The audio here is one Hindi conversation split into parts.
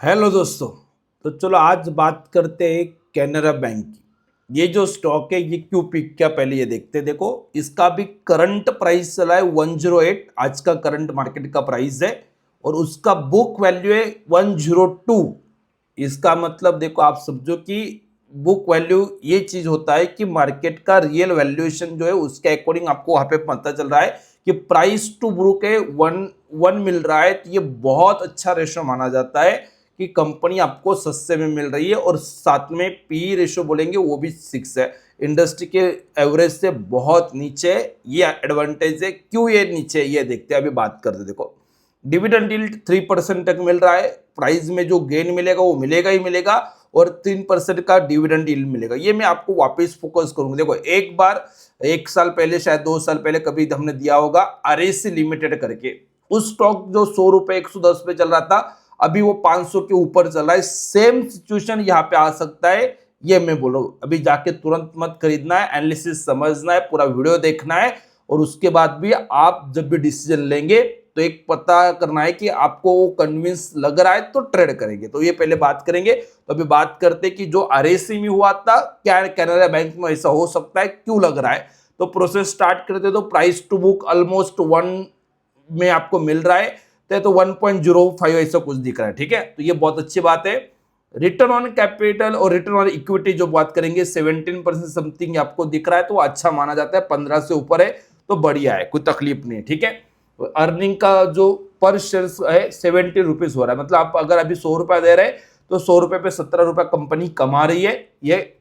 हेलो दोस्तों। तो चलो आज बात करते हैं कैनरा बैंक की। ये जो स्टॉक है ये क्यों पिक किया पहले ये देखते हैं। देखो इसका भी करंट प्राइस चला है 108, आज का करंट मार्केट का प्राइस है, और उसका बुक वैल्यू है 102। इसका मतलब देखो आप समझो कि बुक वैल्यू ये चीज होता है कि मार्केट का रियल वैल्यूएशन जो है उसके अकॉर्डिंग आपको वहां पे पता चल रहा है कि प्राइस टू बुक है 1 मिल रहा है। तो ये बहुत अच्छा रेशो माना जाता है कि कंपनी आपको सस्ते में मिल रही है, और साथ में पी रेशो बोलेंगे वो भी 6 है, इंडस्ट्री के एवरेज से बहुत नीचे है। ये एडवांटेज है। क्यों ये नीचे है ये देखते हैं, अभी बात करते। देखो डिविडेंड यील्ड 3% तक मिल रहा है, प्राइस में जो गेन मिलेगा वो मिलेगा ही मिलेगा, और 3% का डिविडेंड यील्ड मिलेगा। ये मैं आपको वापस फोकस करूंगा। देखो एक बार 1 साल पहले शायद 2 साल पहले कभी हमने दिया होगा आरएसी लिमिटेड करके, उस स्टॉक जो 100 रुपए 110 पे चल रहा था, अभी वो 500 के ऊपर चल रहा है। सेम सिचुएशन यहाँ पे आ सकता है। ये मैं बोल रहा हूँ, अभी जाके तुरंत मत खरीदना है, एनालिसिस समझना है, पूरा वीडियो देखना है, और उसके बाद भी आप जब भी डिसीजन लेंगे तो एक पता करना है कि आपको वो कन्विंस लग रहा है तो ट्रेड करेंगे। तो ये पहले बात करेंगे। तो अभी बात करते कि जो आरएसी में हुआ था, क्या कैनरा बैंक में ऐसा हो सकता है, क्यों लग रहा है। तो प्रोसेस स्टार्ट करते तो प्राइस टू बुक ऑलमोस्ट 1 में आपको मिल रहा है, तो 1.05 ऐसा कुछ दिख रहा है। ठीक है, तो ये बहुत अच्छी बात है। रिटर्न ऑन कैपिटल और रिटर्न ऑन इक्विटी जो बात करेंगे 17% समथिंग आपको दिख रहा है, तो अच्छा माना जाता है। 15 से ऊपर है तो बढ़िया है, कोई तकलीफ नहीं है। ठीक है, अर्निंग का जो पर शेयर है 70 रुपीज हो रहा है। मतलब आप अगर अभी 100 रुपया दे रहे हैं तो 100 रुपए पे 17 रुपया कंपनी कमा रही है, ये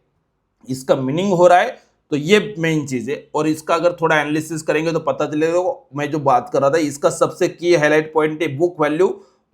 इसका मीनिंग हो रहा है। तो ये मेन चीज है, और इसका अगर थोड़ा एनालिसिस करेंगे तो पता चलेगा। मैं जो बात कर रहा था इसका सबसे की हाईलाइट पॉइंट है बुक वैल्यू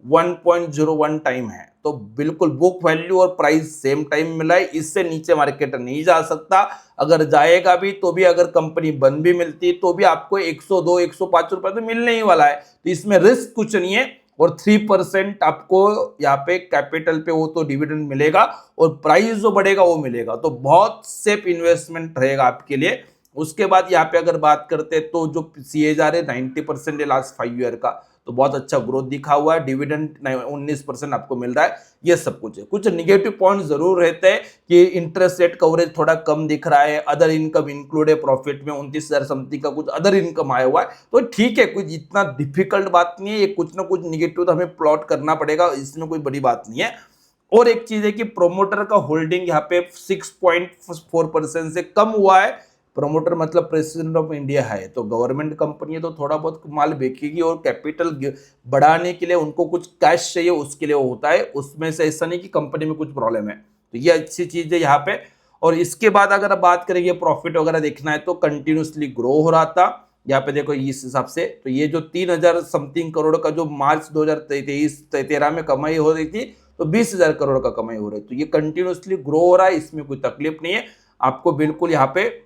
1.01 टाइम है। तो बिल्कुल बुक वैल्यू और प्राइस सेम टाइम मिला है, इससे नीचे मार्केट नहीं जा सकता। अगर जाएगा भी तो भी, अगर कंपनी बंद भी मिलती तो भी आपको 102 105 रुपए तो मिलने ही वाला है। तो इसमें रिस्क कुछ नहीं है, और 3% आपको यहाँ पे कैपिटल पे वो तो डिविडेंड मिलेगा, और प्राइस जो बढ़ेगा वो मिलेगा। तो बहुत सेफ इन्वेस्टमेंट रहेगा आपके लिए। उसके बाद यहाँ पे अगर बात करते हैं तो जो सीएजार है 90% है लास्ट 5 ईयर का, तो बहुत अच्छा ग्रोथ दिखा हुआ है। डिविडेंड 19% आपको मिल रहा है। ये सब कुछ है। कुछ निगेटिव पॉइंट जरूर रहते हैं कि इंटरेस्ट रेट कवरेज थोड़ा कम दिख रहा है, अदर इनकम इंक्लूड है प्रॉफिट में 29,000 समथिंग का कुछ अदर इनकम आया हुआ है। तो ठीक है, कुछ इतना डिफिकल्ट बात नहीं है। ये कुछ ना कुछ निगेटिव तो हमें प्लॉट करना पड़ेगा, इसमें कोई बड़ी बात नहीं है। और एक चीज है कि प्रोमोटर का होल्डिंग यहाँ पे 6.4% से कम हुआ है। प्रोमोटर मतलब प्रेसिडेंट ऑफ इंडिया है, तो गवर्नमेंट कंपनी है तो थोड़ा बहुत माल बेचेगी, और कैपिटल बढ़ाने के लिए उनको कुछ कैश चाहिए, उसके लिए वो होता है। उसमें से ऐसा नहीं कि कंपनी में कुछ प्रॉब्लम है। तो ये अच्छी चीज है यहाँ पे। और इसके बाद अगर बात करेंगे प्रॉफिट वगैरह देखना है तो कंटिन्यूसली ग्रो हो रहा था। यहाँ पे देखो इस हिसाब से, तो ये जो 3,000 समथिंग करोड़ का जो मार्च 2023-13 में कमाई हो रही थी, तो 20,000 करोड़ का कमाई हो रही है। तो ये कंटिन्यूसली ग्रो हो रहा है, इसमें कोई तकलीफ नहीं है। आपको बिल्कुल यहाँ पे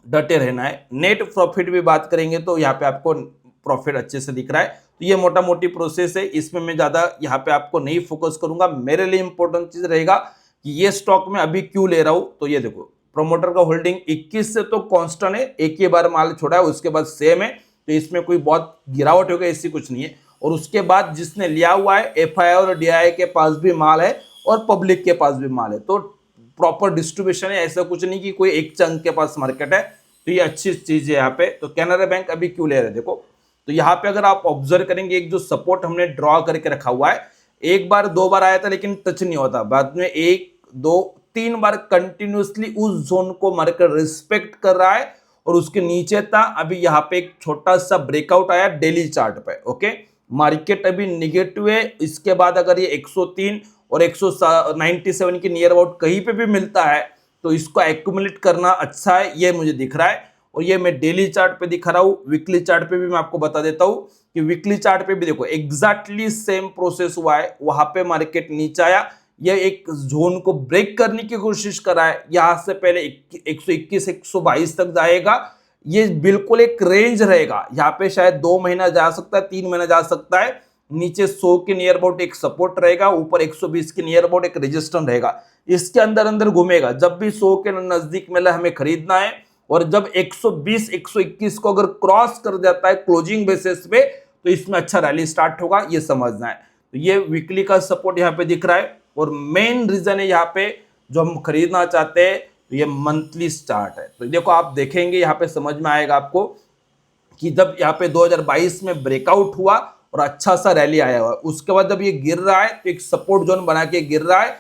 डटे रहना है। नेट प्रॉफिट भी बात करेंगे तो यहाँ पे आपको प्रॉफिट अच्छे से दिख रहा है। तो ये मोटा मोटी प्रोसेस है, इसमें मैं ज्यादा यहाँ पे आपको नहीं फोकस करूंगा। मेरे लिए इंपॉर्टेंट चीज रहेगा कि ये स्टॉक में अभी क्यों ले रहा हूं। तो ये देखो प्रोमोटर का होल्डिंग 21 से तो कांस्टेंट है, एक ही बार माल छोड़ा है उसके बाद सेम है, तो इसमें कोई बहुत गिरावट होगी ऐसी कुछ नहीं है। और उसके बाद जिसने लिया हुआ है एफआई और डीआई के पास भी माल है, और पब्लिक के पास भी माल है, तो प्रॉपर डिस्ट्रीब्यूशन है। ऐसा कुछ नहीं कि कोई एक चंक के पास मार्केट है। तो ये अच्छी चीज है यहाँ पे। तो कैनरा बैंक अभी क्यों ले रहे हैं देखो, तो यहाँ पे अगर आप ऑब्जर्व करेंगे एक जो सपोर्ट हमने ड्रॉ करके रखा हुआ है, एक बार 2 बार आया था लेकिन टच नहीं होता, बाद में 1 2 3 बार कंटिन्यूसली उस जोन को मार्केट रिस्पेक्ट कर रहा है, और उसके नीचे था। अभी यहाँ पे एक छोटा सा ब्रेकआउट आया डेली चार्ट पे। ओके, मार्केट अभी निगेटिव है। इसके बाद अगर ये 103 और 197 के नियर अबाउट कहीं पे भी मिलता है तो इसको एक्यूमुलेट करना अच्छा है, ये मुझे दिख रहा है। और ये मैं डेली चार्ट पे दिखा रहा हूं, वीकली चार्ट पे भी मैं आपको बता देता हूं कि वीकली चार्ट पे भी देखो एग्जैक्टली सेम प्रोसेस हुआ है। वहां पे मार्केट नीचे आया, ये एक जोन को ब्रेक करने की कोशिश कर रहा है। यहां से पहले 121 122 तक जाएगा, ये बिल्कुल एक रेंज रहेगा। यहाँ पे शायद 2 महीना जा सकता है, 3 महीना जा सकता है। नीचे 100 के नियर अबाउट एक सपोर्ट रहेगा, ऊपर 120 के नियर अबाउट एक रेजिस्टेंस रहेगा। इसके अंदर अंदर घूमेगा। जब भी 100 के नजदीक मिला हमें खरीदना है, और जब 120 121 को अगर क्रॉस कर जाता है क्लोजिंग बेसिस पे, तो इसमें अच्छा रैली स्टार्ट होगा, ये समझना है। तो ये वीकली का सपोर्ट यहाँ पे दिख रहा है, और मेन रीजन है यहाँ पे जो हम खरीदना चाहते हैं, तो ये मंथली चार्ट है। तो देखो आप देखेंगे यहाँ पे समझ में आएगा आपको कि जब यहाँ पे 2022 में ब्रेकआउट हुआ और अच्छा सा रैली आया हुआ, उसके बाद जब ये गिर रहा है तो एक सपोर्ट जोन बना के गिर रहा है।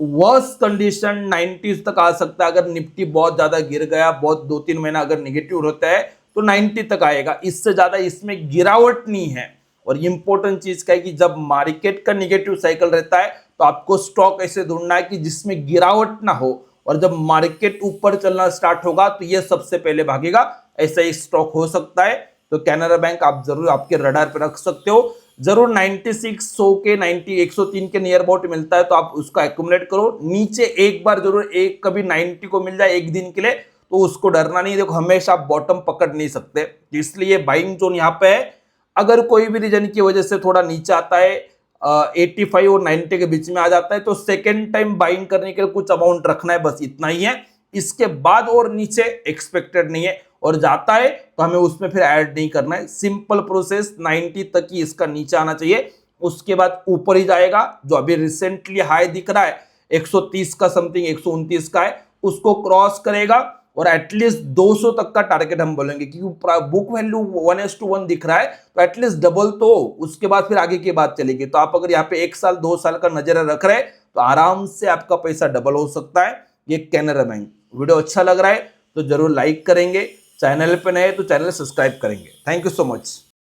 वर्स्ट कंडीशन 90 तक आ सकता है, अगर निफ्टी बहुत ज्यादा गिर गया, बहुत 2-3 महीना अगर निगेटिव होता है तो 90 तक आएगा, इससे ज्यादा इसमें गिरावट नहीं है। और इंपॉर्टेंट चीज क्या है कि जब मार्केट का निगेटिव साइकिल रहता है तो आपको स्टॉक ऐसे ढूंढना है कि जिसमें गिरावट ना हो, और जब मार्केट ऊपर चलना स्टार्ट होगा तो ये सबसे पहले भागेगा, ऐसा ही स्टॉक हो सकता है। तो कैनरा बैंक आप जरूर आपके रडार पे रख सकते हो। जरूर 96 100 के 90 103 के नियर अबाउट मिलता है तो आप उसका एक्यूमुलेट करो। नीचे एक बार जरूर एक कभी 90 को मिल जाए एक दिन के लिए तो उसको डरना नहीं। देखो हमेशा आप बॉटम पकड़ नहीं सकते, इसलिए बाइंग जोन यहाँ पे है। अगर कोई भी रीजन की वजह से थोड़ा नीचे आता है 85 और 90 के बीच में आ जाता है तो सेकेंड टाइम बाइंग करने के लिए कुछ अमाउंट रखना है, बस इतना ही है। इसके बाद और नीचे एक्सपेक्टेड नहीं है, और जाता है तो हमें उसमें फिर ऐड नहीं करना है। सिंपल प्रोसेस, 90 तक ही इसका नीचे आना चाहिए, उसके बाद ऊपर ही जाएगा। जो अभी रिसेंटली हाई दिख रहा है 130 का समथिंग 129 का है, उसको क्रॉस करेगा और एटलीस्ट 200 तक का टारगेट हम बोलेंगे, क्योंकि बुक वैल्यू 1:1 दिख रहा है तो एटलीस्ट डबल, तो उसके बाद फिर आगे की बात चलेगी। तो आप अगर यहाँ पे 1 साल 2 साल का नजर रख रहे हैं तो आराम से आपका पैसा डबल हो सकता है। ये कैनरा बैंक। वीडियो अच्छा लग रहा है तो जरूर लाइक करेंगे, चैनल पे नए तो चैनल सब्सक्राइब करेंगे। Thank you so much.